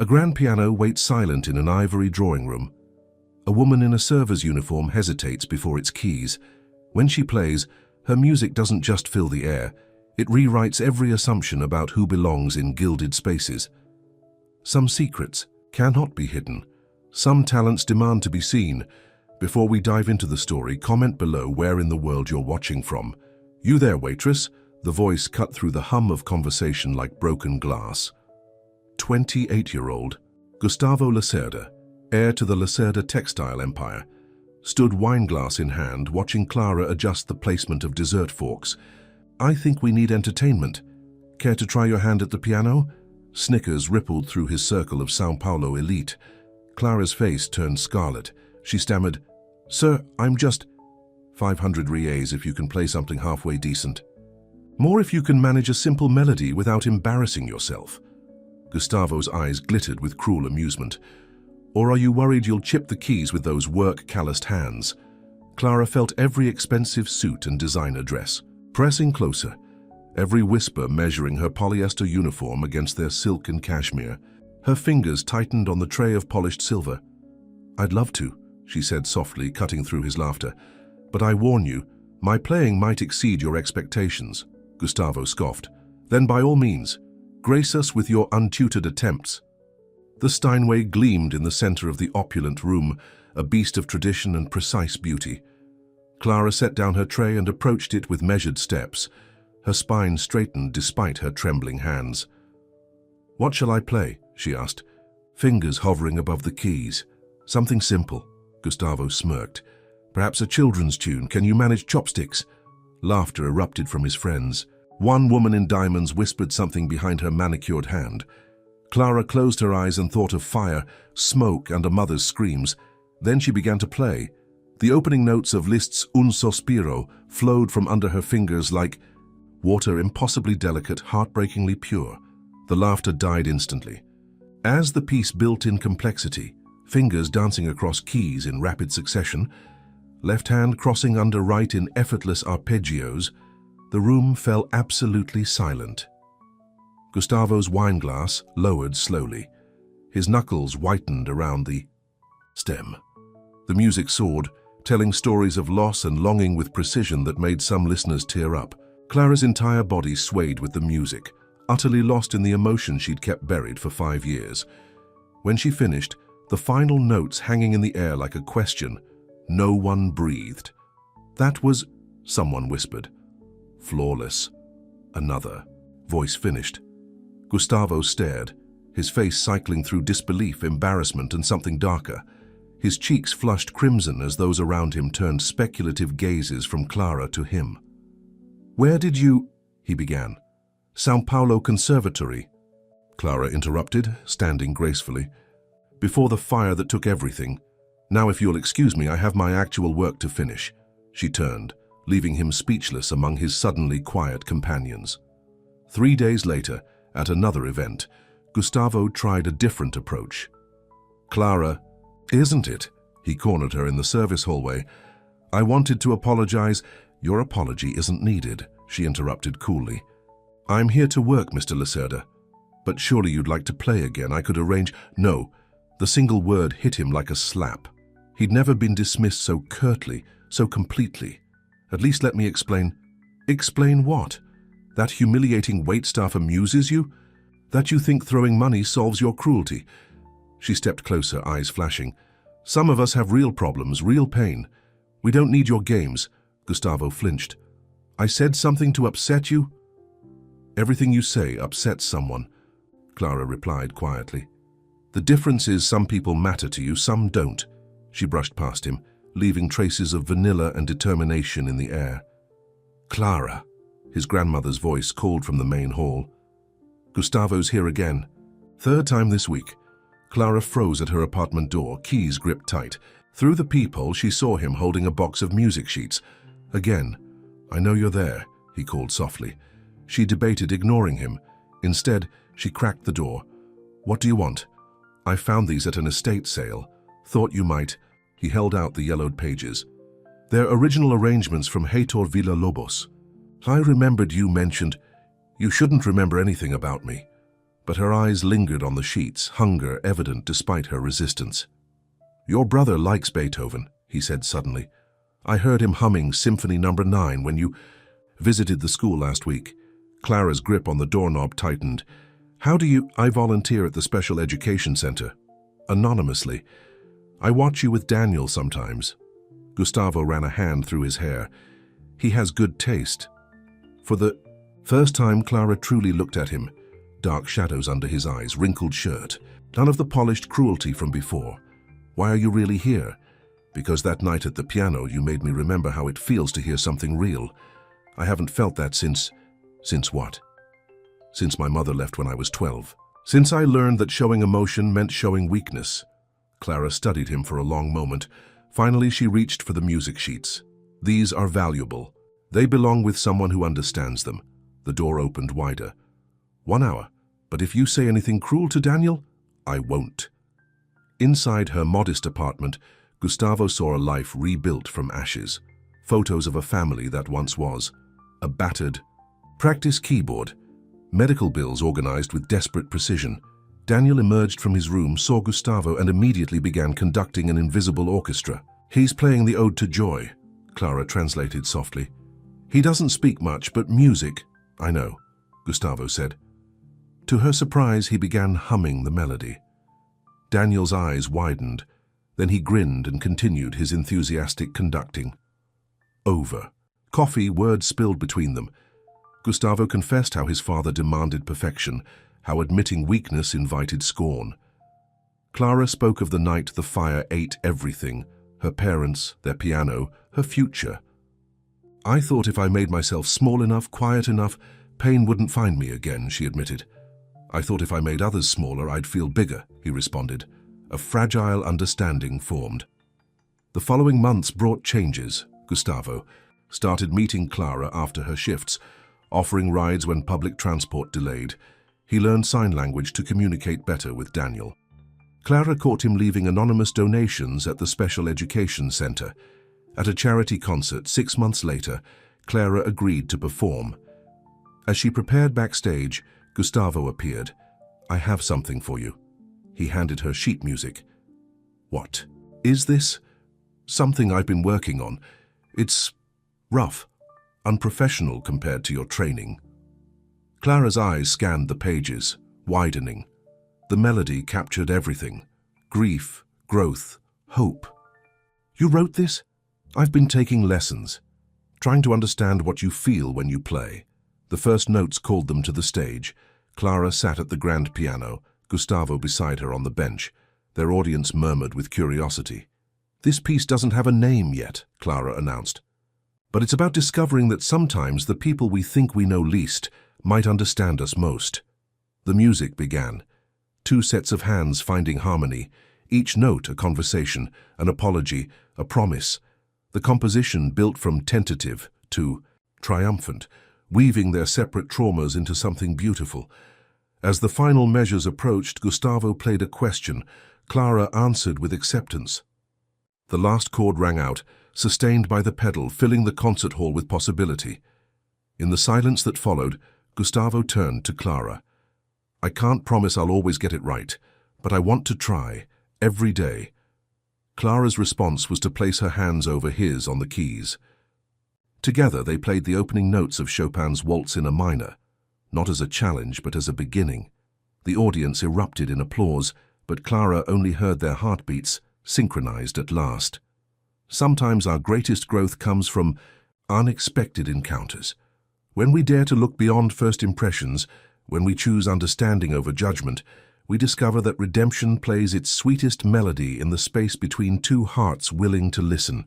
A grand piano waits silent in an ivory drawing room. A woman in a server's uniform hesitates before its keys. When she plays, her music doesn't just fill the air, it rewrites every assumption about who belongs in gilded spaces. Some secrets cannot be hidden. Some talents demand to be seen. Before we dive into the story, comment below where in the world you're watching from. You there, waitress? The voice cut through the hum of conversation like broken glass. 28-year-old Gustavo Lacerda, heir to the Lacerda textile empire, stood wineglass in hand watching Clara adjust the placement of dessert forks. "I think we need entertainment. Care to try your hand at the piano?" Snickers rippled through his circle of São Paulo elite. Clara's face turned scarlet. She stammered, "Sir, I'm just 500 reais if you can play something halfway decent. More if you can manage a simple melody without embarrassing yourself." Gustavo's eyes glittered with cruel amusement. "Or are you worried you'll chip the keys with those work-calloused hands?" Clara felt every expensive suit and designer dress, pressing closer, every whisper measuring her polyester uniform against their silk and cashmere. Her fingers tightened on the tray of polished silver. "I'd love to," she said softly, cutting through his laughter. "But I warn you, my playing might exceed your expectations." Gustavo scoffed. "Then by all means, grace us with your untutored attempts." The Steinway gleamed in the center of the opulent room, a beast of tradition and precise beauty. Clara set down her tray and approached it with measured steps. Her spine straightened despite her trembling hands. "What shall I play?" she asked, fingers hovering above the keys. "Something simple." Gustavo smirked. "Perhaps a children's tune. Can you manage chopsticks?" Laughter erupted from his friends. One woman in diamonds whispered something behind her manicured hand. Clara closed her eyes and thought of fire, smoke, and a mother's screams. Then she began to play. The opening notes of Liszt's Un Sospiro flowed from under her fingers like water, impossibly delicate, heartbreakingly pure. The laughter died instantly. As the piece built in complexity, fingers dancing across keys in rapid succession, left hand crossing under right in effortless arpeggios, the room fell absolutely silent. Gustavo's wineglass lowered slowly. His knuckles whitened around the stem. The music soared, telling stories of loss and longing with precision that made some listeners tear up. Clara's entire body swayed with the music, utterly lost in the emotion she'd kept buried for 5 years. When she finished, the final notes hanging in the air like a question, no one breathed. "That was," someone whispered. "Flawless." Another voice finished. Gustavo stared, his face cycling through disbelief, embarrassment, and something darker. His cheeks flushed crimson as those around him turned speculative gazes from Clara to him. "Where did you—" he began. "São Paulo Conservatory," Clara interrupted, standing gracefully. "Before the fire that took everything. Now if you'll excuse me, I have my actual work to finish." She turned, leaving him speechless among his suddenly quiet companions. 3 days later, at another event, Gustavo tried a different approach. "Clara, isn't it?" He cornered her in the service hallway. "I wanted to apologize." "Your apology isn't needed," she interrupted coolly. "I'm here to work, Mr. Lacerda. But surely you'd like to play again. I could arrange—" "No." The single word hit him like a slap. He'd never been dismissed so curtly, so completely. "At least let me explain." "Explain what? That humiliating waitstaff amuses you? That you think throwing money solves your cruelty?" She stepped closer, eyes flashing. "Some of us have real problems, real pain. We don't need your games." Gustavo flinched. "I said something to upset you?" "Everything you say upsets someone," Clara replied quietly. "The difference is some people matter to you, some don't." She brushed past him, leaving traces of vanilla and determination in the air. "Clara," his grandmother's voice called from the main hall. "Gustavo's here again. 3rd time this week." Clara froze at her apartment door, keys gripped tight. Through the peephole, she saw him holding a box of music sheets. "Again." "I know you're there," he called softly. She debated ignoring him. Instead, she cracked the door. "What do you want?" "I found these at an estate sale. Thought you might—" He held out the yellowed pages. "They're original arrangements from Heitor Villa-Lobos. I remembered you mentioned—" "You shouldn't remember anything about me." but her eyes lingered on the sheets, hunger evident despite her resistance. "Your brother likes Beethoven," he said suddenly. "I heard him humming Symphony No. 9 when you visited the school last week." Clara's grip on the doorknob tightened. "How do you—" "I volunteer at the Special Education Center. Anonymously. I watch you with Daniel sometimes." Gustavo ran a hand through his hair. "He has good taste." For the first time, Clara truly looked at him. Dark shadows under his eyes, wrinkled shirt. None of the polished cruelty from before. "Why are you really here?" "Because that night at the piano you made me remember how it feels to hear something real. I haven't felt that since..." "Since what?" "Since my mother left when I was 12. Since I learned that showing emotion meant showing weakness." Clara studied him for a long moment. Finally, she reached for the music sheets. "These are valuable. They belong with someone who understands them." The door opened wider. "1 hour. But if you say anything cruel to Daniel, I won't." Inside her modest apartment, Gustavo saw a life rebuilt from ashes. Photos of a family that once was. A battered practice keyboard. Medical bills organized with desperate precision. Daniel emerged from his room, saw Gustavo, and immediately began conducting an invisible orchestra. "He's playing the Ode to Joy," Clara translated softly. "He doesn't speak much, but music—" "I know," Gustavo said. To her surprise, he began humming the melody. Daniel's eyes widened. Then he grinned and continued his enthusiastic conducting. Over. Coffee, words spilled between them. Gustavo confessed how his father demanded perfection, how admitting weakness invited scorn. Clara spoke of the night the fire ate everything, her parents, their piano, her future. "I thought if I made myself small enough, quiet enough, pain wouldn't find me again," she admitted. "I thought if I made others smaller, I'd feel bigger," he responded. A fragile understanding formed. The following months brought changes. Gustavo started meeting Clara after her shifts, offering rides when public transport delayed. He learned sign language to communicate better with Daniel. Clara caught him leaving anonymous donations at the Special Education Center. At a charity concert 6 months later, Clara agreed to perform. As she prepared backstage, Gustavo appeared. "I have something for you." He handed her sheet music. "What is this?" "Something I've been working on. It's rough, unprofessional compared to your training." Clara's eyes scanned the pages, widening. The melody captured everything: grief, growth, hope. "You wrote this?" "I've been taking lessons, trying to understand what you feel when you play." The first notes called them to the stage. Clara sat at the grand piano, Gustavo beside her on the bench. Their audience murmured with curiosity. "This piece doesn't have a name yet," Clara announced. "But it's about discovering that sometimes the people we think we know least might understand us most." The music began. 2 sets of hands finding harmony, each note a conversation, an apology, a promise. The composition built from tentative to triumphant, weaving their separate traumas into something beautiful. As the final measures approached, Gustavo played a question. Clara answered with acceptance. The last chord rang out, sustained by the pedal, filling the concert hall with possibility. In the silence that followed, Gustavo turned to Clara. "I can't promise I'll always get it right, but I want to try, every day." Clara's response was to place her hands over his on the keys. Together they played the opening notes of Chopin's Waltz in A minor, not as a challenge but as a beginning. The audience erupted in applause, but Clara only heard their heartbeats, synchronized at last. Sometimes our greatest growth comes from unexpected encounters. When we dare to look beyond first impressions, when we choose understanding over judgment, we discover that redemption plays its sweetest melody in the space between 2 hearts willing to listen.